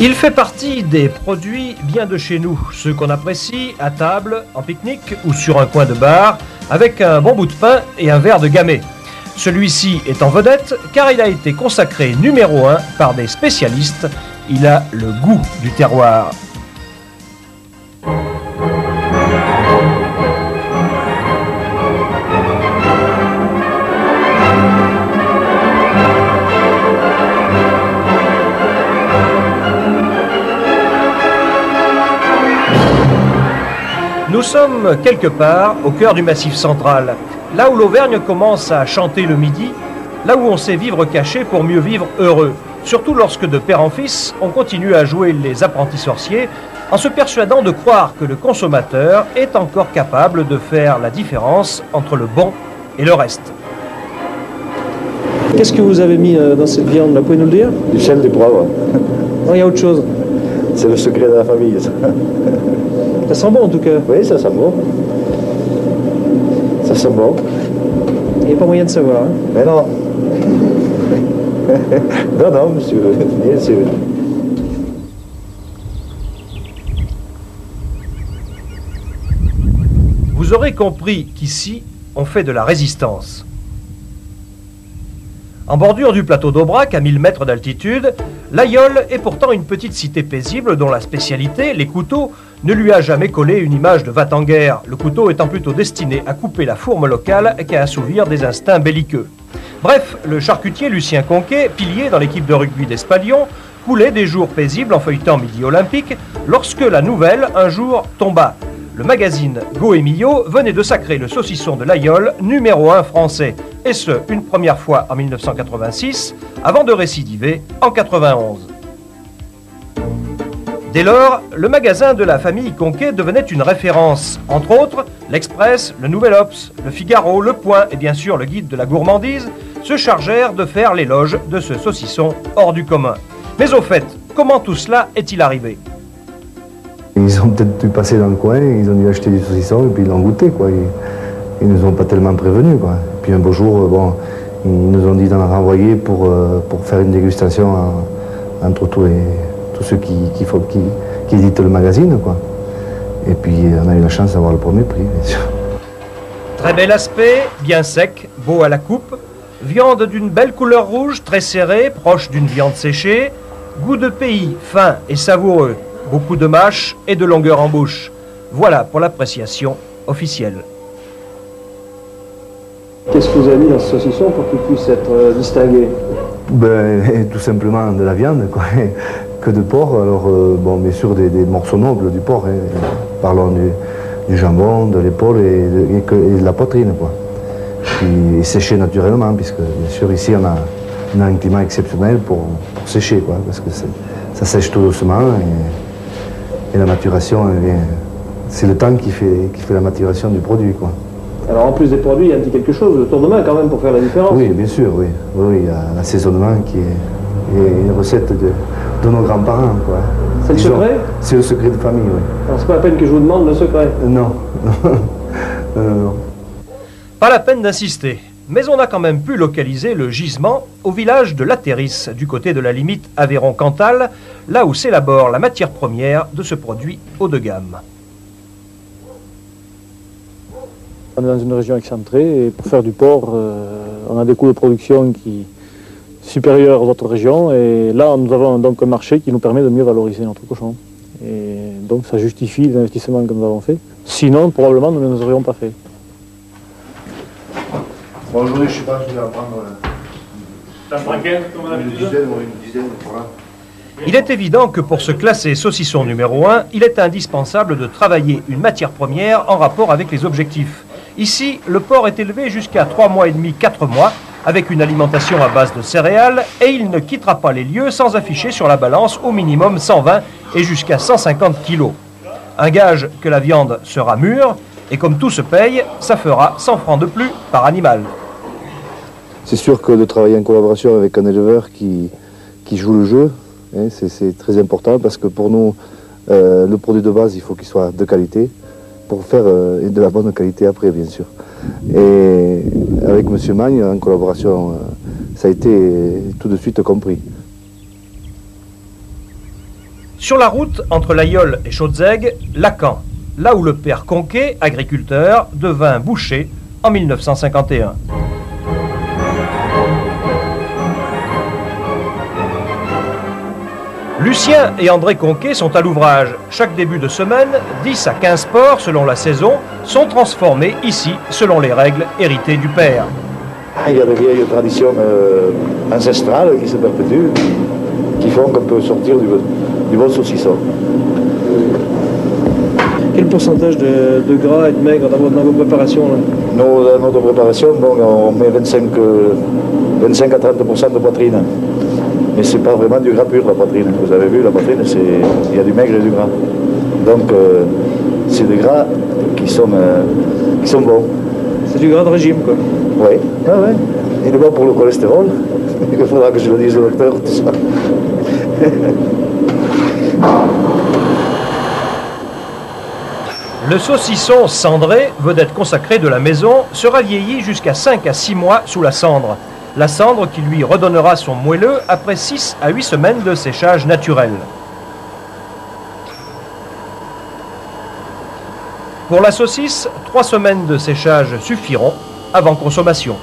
Il fait partie des produits bien de chez nous, ceux qu'on apprécie à table, en pique-nique ou sur un coin de bar, avec un bon bout de pain et un verre de gamay. Celui-ci est en vedette car il a été consacré numéro 1 par des spécialistes. Il a le goût du terroir. Nous sommes quelque part au cœur du Massif central, là où l'Auvergne commence à chanter le midi, là où on sait vivre caché pour mieux vivre heureux. Surtout lorsque de père en fils, on continue à jouer les apprentis sorciers en se persuadant de croire que le consommateur est encore capable de faire la différence entre le bon et le reste. Qu'est-ce que vous avez mis dans cette viande là? Vous pouvez nous le dire? Du sel, du poivre. Non, il y a autre chose. C'est le secret de la famille, ça. Ça sent bon en tout cas. Oui, ça sent bon. Ça sent bon. Il n'y a pas moyen de savoir. Hein? Mais non. Non, non, monsieur, bien sûr. Vous aurez compris qu'ici, on fait de la résistance. En bordure du plateau d'Aubrac, à 1000 mètres d'altitude, l'Aïole est pourtant une petite cité paisible dont la spécialité, les couteaux, ne lui a jamais collé une image de va-t-en-guerre, le couteau étant plutôt destiné à couper la fourme locale qu'à assouvir des instincts belliqueux. Bref, le charcutier Lucien Conquet, pilier dans l'équipe de rugby d'Espalion, coulait des jours paisibles en feuilletant Midi Olympique lorsque la nouvelle, un jour, tomba. Le magazine Go et Millot venait de sacrer le saucisson de l'Aïole numéro 1 français, et ce, une première fois en 1986, avant de récidiver en 91. Dès lors, le magasin de la famille Conquet devenait une référence. Entre autres, l'Express, le Nouvel Obs, le Figaro, le Point et bien sûr le Guide de la gourmandise se chargèrent de faire l'éloge de ce saucisson hors du commun. Mais au fait, comment tout cela est-il arrivé ? Ils ont peut-être dû passer dans le coin, ils ont dû acheter du saucisson et puis ils l'ont goûté, quoi. Ils nous ont pas tellement prévenus, quoi. Puis un beau jour, bon, ils nous ont dit d'en renvoyer pour faire une dégustation entre tous ceux qui éditent le magazine, quoi. Et puis on a eu la chance d'avoir le premier prix, bien sûr. Très bel aspect, bien sec, beau à la coupe, viande d'une belle couleur rouge, très serrée, proche d'une viande séchée, goût de pays, fin et savoureux, beaucoup de mâche et de longueur en bouche. Voilà pour l'appréciation officielle. Qu'est-ce que vous avez mis dans ce saucisson pour qu'il puisse être distingué? Ben, tout simplement de la viande, quoi. Que de porc, alors bon, bien sûr des morceaux nobles du porc, hein. Parlons du jambon, de l'épaule et de la poitrine, quoi. Puis séché naturellement, puisque bien sûr ici on a un climat exceptionnel pour sécher, quoi, parce que ça sèche tout doucement et la maturation, c'est le temps qui fait la maturation du produit, quoi. Alors en plus des produits, il y a un petit quelque chose, le tour de main quand même pour faire la différence. Oui, bien sûr, oui. Oui, il y a l'assaisonnement qui est une recette de nos grands-parents, quoi. C'est le secret? C'est le secret de famille, oui. Alors c'est pas la peine que je vous demande le secret? Non. Non. Pas la peine d'insister, mais on a quand même pu localiser le gisement au village de Latéris, du côté de la limite Aveyron-Cantal, là où s'élabore la matière première de ce produit haut de gamme. On est dans une région excentrée et pour faire du porc, on a des coûts de production qui supérieurs aux autres régions et là nous avons donc un marché qui nous permet de mieux valoriser notre cochon. Et donc ça justifie l'investissement que nous avons fait. Sinon, probablement, nous ne les aurions pas fait. Bon, aujourd'hui, je sais pas, je vais en prendre une dizaine, voilà. Il est évident que pour se classer saucisson numéro 1, il est indispensable de travailler une matière première en rapport avec les objectifs. Ici, le porc est élevé jusqu'à 3 mois et demi, 4 mois, avec une alimentation à base de céréales, et il ne quittera pas les lieux sans afficher sur la balance au minimum 120 et jusqu'à 150 kg. Un gage que la viande sera mûre, et comme tout se paye, ça fera 100 francs de plus par animal. C'est sûr que de travailler en collaboration avec un éleveur qui joue le jeu, hein, c'est très important parce que pour nous, le produit de base, il faut qu'il soit de qualité pour faire de la bonne qualité après, bien sûr. Et avec M. Magne, en collaboration, ça a été tout de suite compris. Sur la route entre l'Aïole et Chaudzègue, Lacan, là où le père Conquet, agriculteur, devint boucher en 1951. Lucien et André Conquet sont à l'ouvrage. Chaque début de semaine, 10 à 15 porcs, selon la saison, sont transformés ici, selon les règles héritées du père. Il y a de vieilles traditions ancestrales qui se perpétuent, qui font qu'on peut sortir du bon saucisson. Quel pourcentage de gras et de maigre dans vos préparations là? Dans notre préparation, bon, on met 25 à 30% de poitrine. Mais c'est pas vraiment du gras pur, la poitrine. Vous avez vu, la poitrine, il y a du maigre et du gras. Donc, c'est des gras qui sont bons. C'est du gras de régime, quoi. Oui, ah ouais. Il est bon pour le cholestérol. Il faudra que je le dise au docteur, tout ça. Le saucisson cendré, vedette consacrée de la maison, sera vieilli jusqu'à 5 à 6 mois sous la cendre. La cendre qui lui redonnera son moelleux après 6 à 8 semaines de séchage naturel. Pour la saucisse, 3 semaines de séchage suffiront avant consommation.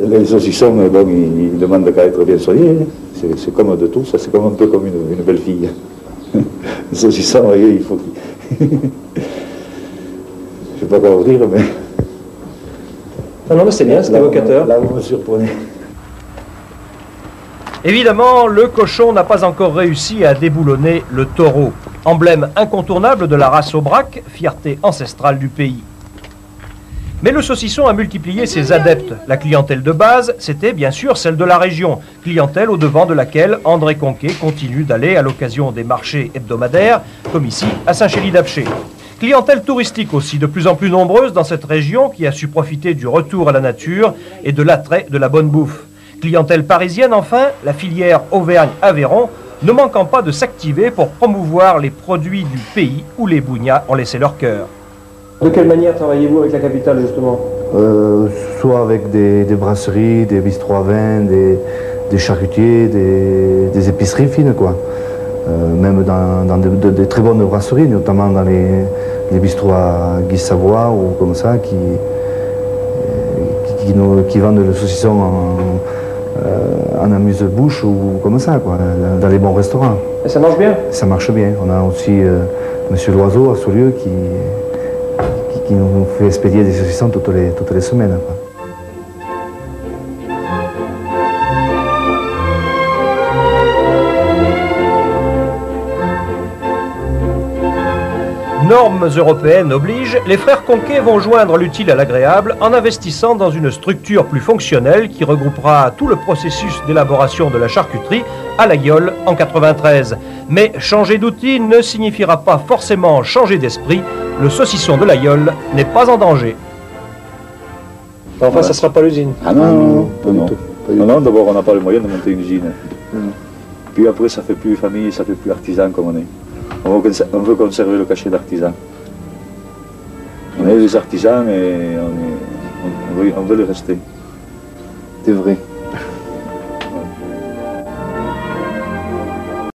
Les saucissons, bon, ils demandent qu'à être bien soignés. C'est comme de tout, ça, c'est comme un peu comme une belle fille. Le saucisson, voyez, il faut qu'il... Je ne sais pas quoi vous dire, mais... Ah non, mais c'est bien, c'est évocateur. Là, vous me surprenez. Évidemment, le cochon n'a pas encore réussi à déboulonner le taureau, emblème incontournable de la race Aubrac, fierté ancestrale du pays. Mais le saucisson a multiplié ses adeptes. La clientèle de base, c'était bien sûr celle de la région, clientèle au devant de laquelle André Conquet continue d'aller à l'occasion des marchés hebdomadaires, comme ici à Saint-Chély-d'Apcher. Clientèle touristique aussi, de plus en plus nombreuse dans cette région qui a su profiter du retour à la nature et de l'attrait de la bonne bouffe. Clientèle parisienne enfin, la filière Auvergne-Aveyron, ne manquant pas de s'activer pour promouvoir les produits du pays où les bougnats ont laissé leur cœur. De quelle manière travaillez-vous avec la capitale, justement? Soit avec des brasseries, des bistrots à vin, des charcutiers, des épiceries fines, quoi. Même dans des très bonnes brasseries, notamment dans les bistrots à Guy Savoie ou comme ça, qui vendent le saucisson en amuse-bouche ou comme ça, quoi, dans les bons restaurants. Et ça marche bien? Ça marche bien. On a aussi Monsieur Loiseau à Saulieu qui nous fait expédier des saucissons toutes les semaines, quoi. Normes européennes obligent, les frères Conquet vont joindre l'utile à l'agréable en investissant dans une structure plus fonctionnelle qui regroupera tout le processus d'élaboration de la charcuterie à l'Aïole en 93. Mais changer d'outil ne signifiera pas forcément changer d'esprit. Le saucisson de l'Aïole n'est pas en danger. Enfin, ouais. Ça ne sera pas l'usine. Ah non, non, d'abord on n'a pas les moyens de monter une usine. Puis après ça fait plus famille, ça fait plus artisan comme on est. On veut conserver le cachet d'artisan. On est des artisans et on veut le rester. C'est vrai.